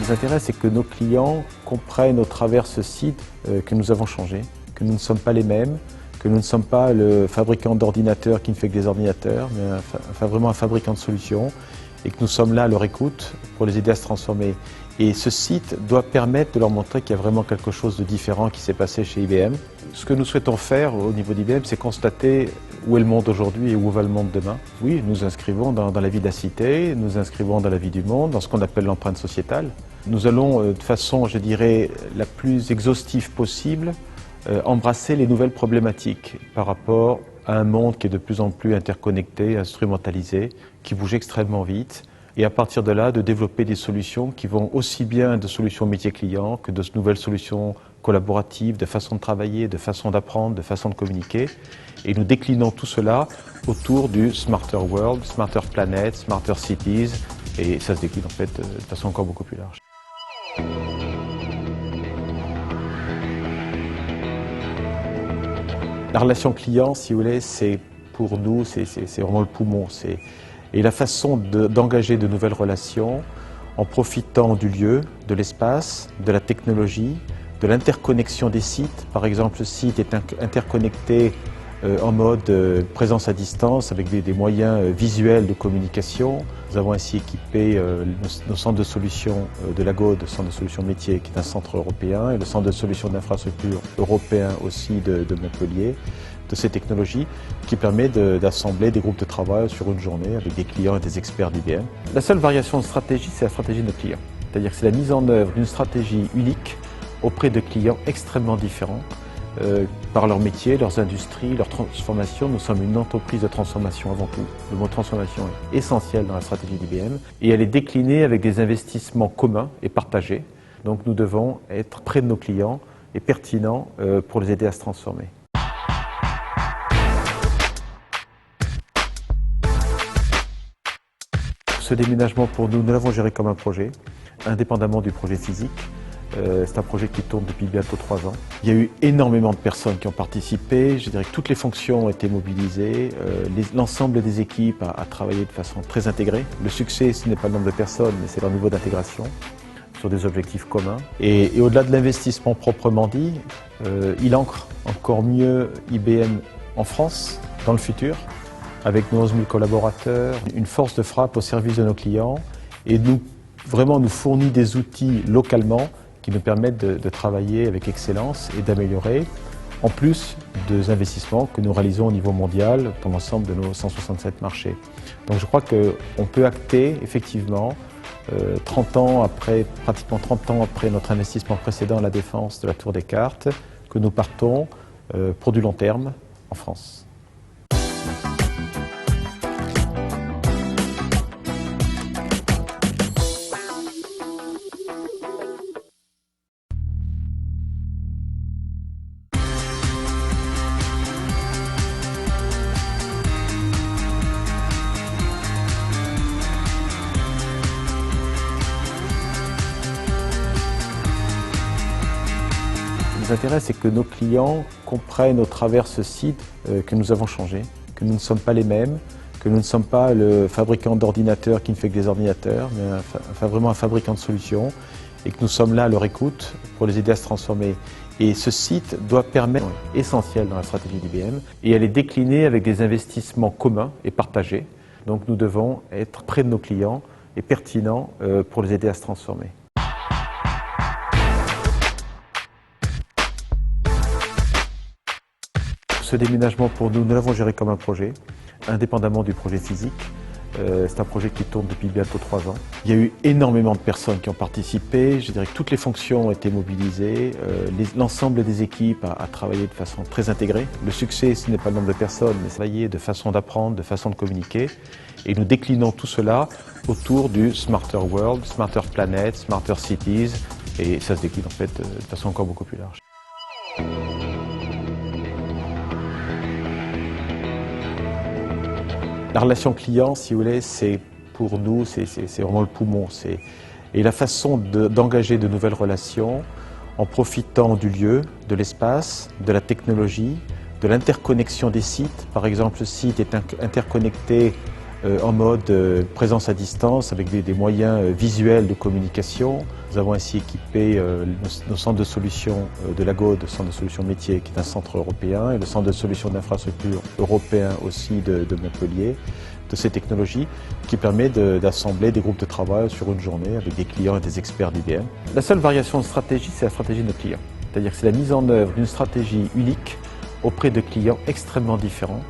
nous intéresse, c'est que nos clients comprennent au travers ce site que nous avons changé, que nous ne sommes pas les mêmes, que nous ne sommes pas le fabricant d'ordinateurs qui ne fait que des ordinateurs, mais vraiment un fabricant de solutions, et que nous sommes là à leur écoute pour les aider à se transformer. Et ce site doit permettre de leur montrer qu'il y a vraiment quelque chose de différent qui s'est passé chez IBM. Ce que nous souhaitons faire au niveau d'IBM, c'est constater où est le monde aujourd'hui et où va le monde demain. Oui, nous inscrivons dans la vie de la cité, nous inscrivons dans la vie du monde, dans ce qu'on appelle l'empreinte sociétale. Nous allons de façon, je dirais, la plus exhaustive possible, embrasser les nouvelles problématiques par rapport à un monde qui est de plus en plus interconnecté, instrumentalisé, qui bouge extrêmement vite. Et à partir de là, de développer des solutions qui vont aussi bien de solutions métier client que de nouvelles solutions collaboratives, de façon de travailler, de façon d'apprendre, de façon de communiquer. Et nous déclinons tout cela autour du Smarter World, Smarter Planet, Smarter Cities. Et ça se décline en fait de façon encore beaucoup plus large. La relation client, si vous voulez, c'est pour nous, c'est vraiment le poumon. Et la façon d'engager de nouvelles relations en profitant du lieu, de l'espace, de la technologie, de l'interconnexion des sites. Par exemple, le site est interconnecté en mode présence à distance avec des moyens visuels de communication. Nous avons ainsi équipé nos centres de solutions de la GAUD, centre de solutions métiers, qui est un centre européen, et le centre de solutions d'infrastructure européen aussi de Montpellier, de ces technologies qui permet d'assembler des groupes de travail sur une journée avec des clients et des experts d'IBM. La seule variation de stratégie, c'est la stratégie de nos clients. C'est-à-dire que c'est la mise en œuvre d'une stratégie unique auprès de clients extrêmement différents par leur métier, leurs industries, leur transformation. Nous sommes une entreprise de transformation avant tout. Le mot transformation est essentiel dans la stratégie d'IBM et elle est déclinée avec des investissements communs et partagés. Donc nous devons être près de nos clients et pertinents pour les aider à se transformer. Ce déménagement pour nous, nous l'avons géré comme un projet, indépendamment du projet physique. C'est un projet qui tourne depuis bientôt 3 ans. Il y a eu énormément de personnes qui ont participé, je dirais que toutes les fonctions ont été mobilisées, l'ensemble des équipes a travaillé de façon très intégrée. Le succès, ce n'est pas le nombre de personnes, mais c'est leur niveau d'intégration sur des objectifs communs. Et au-delà de l'investissement proprement dit, il ancre encore mieux IBM en France, dans le futur, avec nos 11 000 collaborateurs, une force de frappe au service de nos clients et nous fournit des outils localement qui nous permettent de travailler avec excellence et d'améliorer, en plus des investissements que nous réalisons au niveau mondial pour l'ensemble de nos 167 marchés. Donc je crois qu'on peut acter effectivement 30 ans après, pratiquement 30 ans après notre investissement précédent à la défense de la Tour des Cartes, que nous partons pour du long terme en France. Ce qui nous intéresse, c'est que nos clients comprennent au travers ce site que nous avons changé, que nous ne sommes pas les mêmes, que nous ne sommes pas le fabricant d'ordinateurs qui ne fait que des ordinateurs, mais vraiment un fabricant de solutions, et que nous sommes là à leur écoute pour les aider à se transformer. Et ce site doit permettre, essentiel dans la stratégie d'IBM, et elle est déclinée avec des investissements communs et partagés. Donc nous devons être près de nos clients et pertinents pour les aider à se transformer. Ce déménagement pour nous, nous l'avons géré comme un projet, indépendamment du projet physique. C'est un projet qui tourne depuis bientôt 3 ans. Il y a eu énormément de personnes qui ont participé, je dirais que toutes les fonctions ont été mobilisées, l'ensemble des équipes a travaillé de façon très intégrée. Le succès, ce n'est pas le nombre de personnes, mais travailler de façon d'apprendre, de façon de communiquer. Et nous déclinons tout cela autour du Smarter World, Smarter Planet, Smarter Cities. Et ça se décline en fait de façon encore beaucoup plus large. La relation client, si vous voulez, c'est pour nous, c'est vraiment le poumon. Et la façon d'engager de nouvelles relations en profitant du lieu, de l'espace, de la technologie, de l'interconnexion des sites. Par exemple, le site est interconnecté en mode présence à distance avec des moyens visuels de communication. Nous avons ainsi équipé nos centres de solutions de la GAUD, centre de solutions métiers, qui est un centre européen, et le centre de solutions d'infrastructure européen aussi de Montpellier, de ces technologies, qui permet d'assembler des groupes de travail sur une journée avec des clients et des experts d'IBM. La seule variation de stratégie, c'est la stratégie de nos clients. C'est-à-dire que c'est la mise en œuvre d'une stratégie unique auprès de clients extrêmement différents,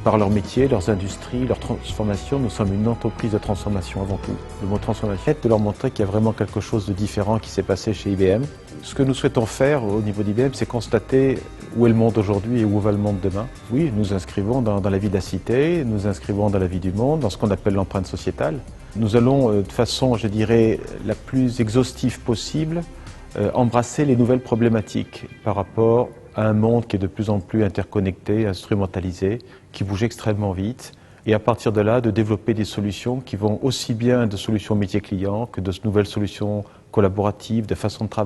par leur métier, leurs industries, leur transformation. Nous sommes une entreprise de transformation avant tout. Le mot transformation est de leur montrer qu'il y a vraiment quelque chose de différent qui s'est passé chez IBM. Ce que nous souhaitons faire au niveau d'IBM, c'est constater où est le monde aujourd'hui et où va le monde demain. Oui, nous inscrivons dans la vie de la cité, nous inscrivons dans la vie du monde, dans ce qu'on appelle l'empreinte sociétale. Nous allons de façon, je dirais, la plus exhaustive possible, embrasser les nouvelles problématiques par rapport à un monde qui est de plus en plus interconnecté, instrumentalisé, qui bouge extrêmement vite, et à partir de là, de développer des solutions qui vont aussi bien de solutions métier client que de nouvelles solutions collaboratives, de façon de travailler.